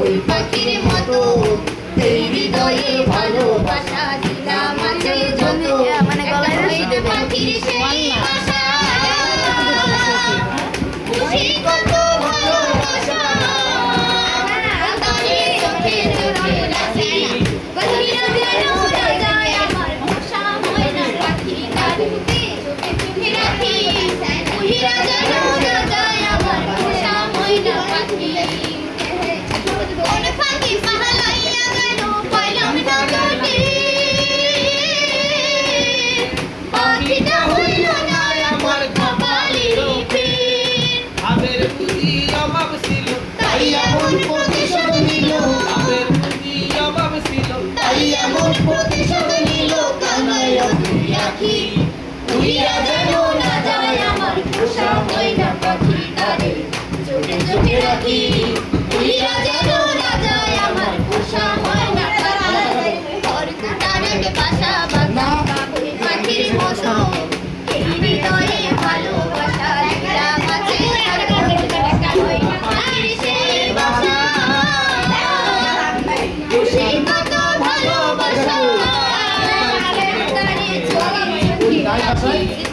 ওই পাখির মতো এই হৃদয়ে ভালোবাসা দিলাম আছে যত মানে গলায় রশি দেবে পাখির সেই আশা খুশি কত ভালোবাসা তারে চোখে চোখে রাখি বহিরা যেন না যায় আমার ভাষা হয় না পাখি তারে চোখে চোখে রাখি বহিরা যেন না যায় আমার ভাষা হয় না পাখি কোন পাখি পাহালাইয়া গেল পাইলাম না তোকে পাখিটা হইল না আমার কপালের প্রেম আবের বুঝি অভাব ছিল তাই এমন প্রতিশোধ নিল আবের বুঝি অভাব ছিল তাই এমন প্রতিশোধ নিল কানাইয়া তুই রাখি উইরা যেন না যায় আমার পোষা হয় না পাখি তারে চোখে চোখে রাখি উইরা যেন না যায় আমার পোষা হয় না পাখি ঘর কুটারে বাসা বাঁধা ওই পাখির মতো এই হৃদয়ে ভালোবাসা দিলাম আছে ওই পাখির সেই বাসা খুশি কত ভালোবাসা তারে চোখে চোখে রাখি